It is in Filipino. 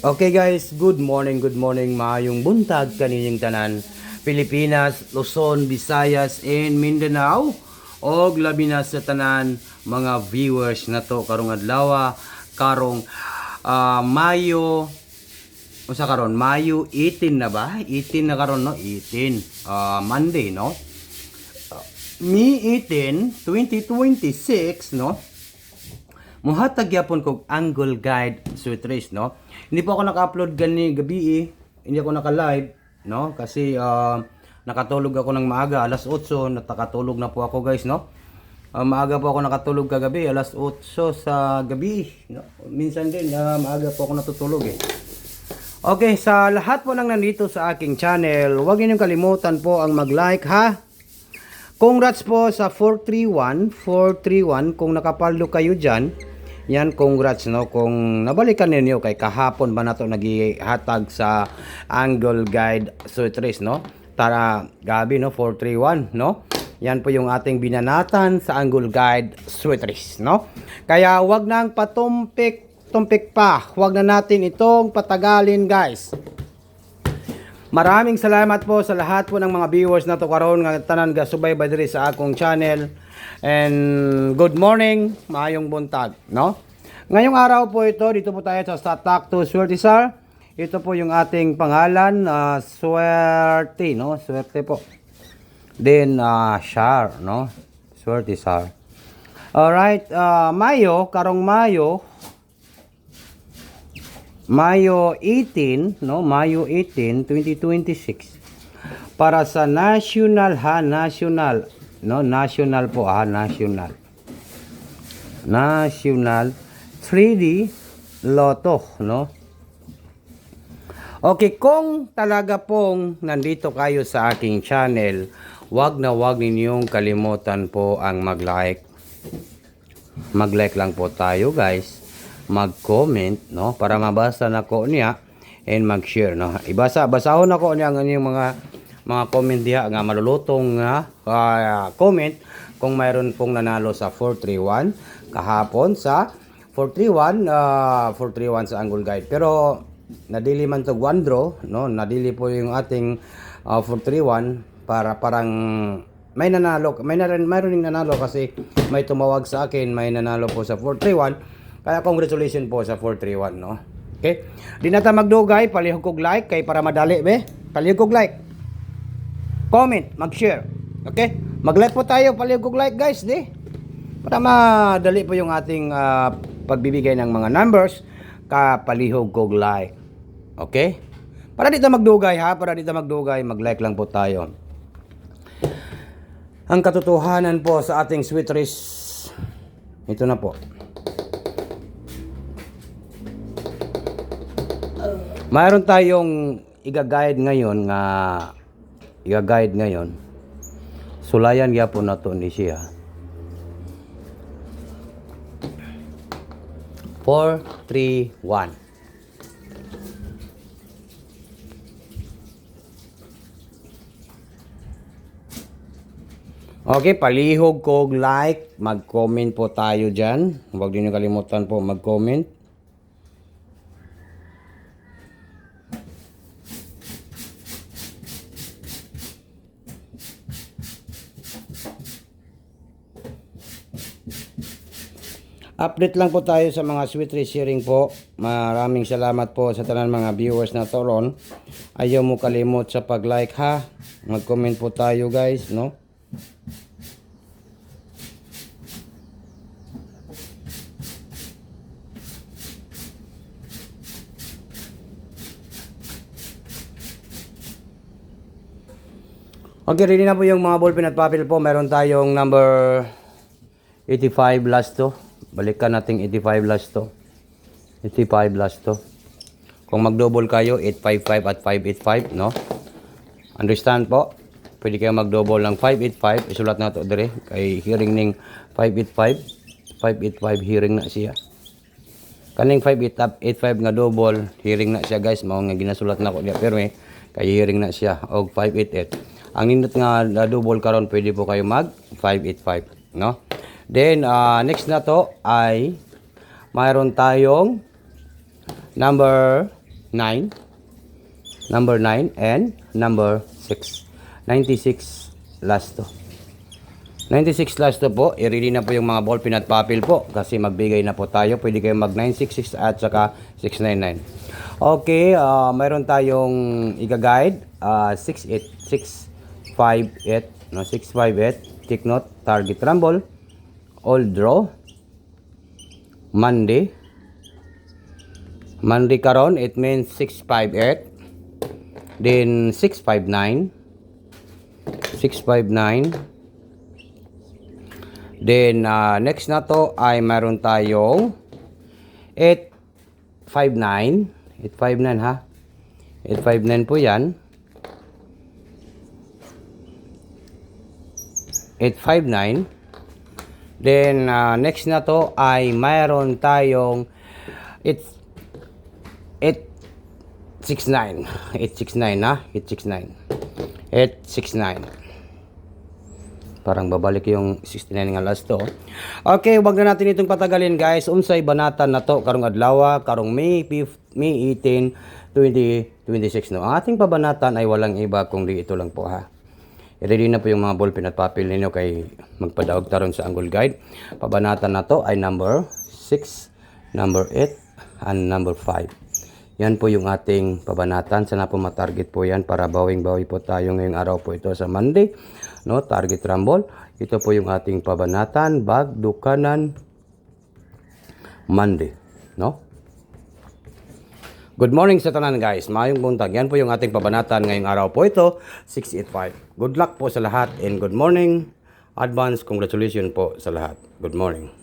Okay guys, good morning, maayong buntag kaninyong tanan. Pilipinas, Luzon, Visayas, and Mindanao. Og labi na sa tanan mga viewers na to karong adlaw, karong Mayo, unsa karon? Mayo 18 na ba? 18 na karon no? 18. Monday no? May 18, 2026 no? Muhatag yapon kog angle guide sweet race no. Hindi po ako naka-upload gani gabi hindi ako naka-live no kasi nakatulog ako ng maaga alas 8 nakatulog na po ako guys no. Maaga po ako nakatulog kagabi alas 8 sa gabi no. Minsan din maaga po ako natutulog Okay, sa lahat po nang nandito sa aking channel, huwag niyo kalimutan po ang mag-like ha. Congrats po sa 431 kung nakapaldo kayo diyan. Yan, congrats no kung nabalikan ninyo kay kahapon ba nato nagihatag sa angle guide sweet race no. Tara gabi no 431 no. Yan po yung ating binanatan sa angle guide sweet race no. Kaya wag nang patumpik pa. Wag na natin itong patagalin guys. Maraming salamat po sa lahat po ng mga viewers na to karon nga tanan ga subaybay diri sa akong channel. And good morning, maayong buntag, no? Ngayong araw po ito, dito po tayo sa Talk to Swerte Sir. Ito po yung ating pangalan, Swerte, no? Swerte po. Then Shar, no? Swerte Sir. Alright, Mayo, karong Mayo 18, no? Mayo 18, 2026. Para sa national no, national po national 3D Lotto no. Okay, kung talaga pong nandito kayo sa aking channel, wag ninyong kalimutan po ang mag-like lang po tayo guys, mag-comment no para mabasa na ko niya, and mag-share no. Basahon ako niya ang inyong mga comment diha nga malulutong comment kung mayroon pong nanalo sa 431 kahapon sa 431 sa angle guide, pero nadili man to one draw no, nadili po yung ating 431 para parang mayroon ding nanalo kasi may tumawag sa akin, may nanalo po sa 431, kaya congratulations po sa 431 no. Okay, di na ta magdugay, palihog kog like kay para madali be, palihog kog like, comment, mag-share. Okay? Mag-like po tayo, palihog like guys, di. Para madali po yung ating pagbibigay ng mga numbers, palihog kog like. Okay? Para dito magdugay ha, mag-like lang po tayo. Ang katotohanan po sa ating sweet race, ito na po. Mayroon tayong i-guide ngayon. Sulayan gyapon nato ni siya. 431. Okay, palihog kog like, mag-comment po tayo diyan. Huwag niyo kalimutan po mag-comment. Update lang po tayo sa mga sweet race sharing po. Maraming salamat po sa tanan mga viewers na toron. Ayaw mo kalimot sa pag-like ha. Mag-comment po tayo guys, no? Okay, ready na po yung mga ballpen at papel po. Meron tayong number 85 last to. Balikan natin 85 last to. 85 last to. Kung mag-double kayo, 855 at 585, no? Understand po? Pwede kayo mag-double ng 585. Isulat na ito dire. Kay hearing ning 585. 585 hearing na siya. Kaning 585 nga double, hearing na siya guys. Mao nga ginasulat na ko diya. Pero kay hearing na siya. O 588. Ang nindot nga double karon, pwede po kayo mag 585, no? Then next na to ay mayroon tayong number 9, and number 6. 96 last to. 96 last to po. I-ready na po yung mga ballpen at papel po kasi magbigay na po tayo. Pwede kayong mag 966 at saka 699. Okay, mayroon tayong i-guide 68658, no, 658. Take note, target rumble, all draw, Monday karon, it means 658, then 659, then next na to ay mayroon tayong 859 ha, 859 po yan, 859. Then next na to ay mayroon tayong 869 ha, 869. Parang babalik yung 69 nga last to. Okay, wag na natin itong patagalin guys. Unsay banatan na to karong adlaw, karong May 18, 2026 no. Ang ating pabanatan ay walang iba kundi ito lang po ha. I-ready na po yung mga ballpen at papel ninyo kay magpadaog taron sa angle guide. Pabanatan na to ay number 6, number 8, and number 5. Yan po yung ating pabanatan. Sana po matarget po yan para bawing-bawi po tayo ngayong araw po ito sa Monday. No, target rumble. Ito po yung ating pabanatan, Bagdukanan Monday, no? Good morning sa tanan guys. Maayong buntag. Yan po yung ating pabanatan ngayong araw po ito, 685. Good luck po sa lahat and good morning. Advance congratulations po sa lahat. Good morning.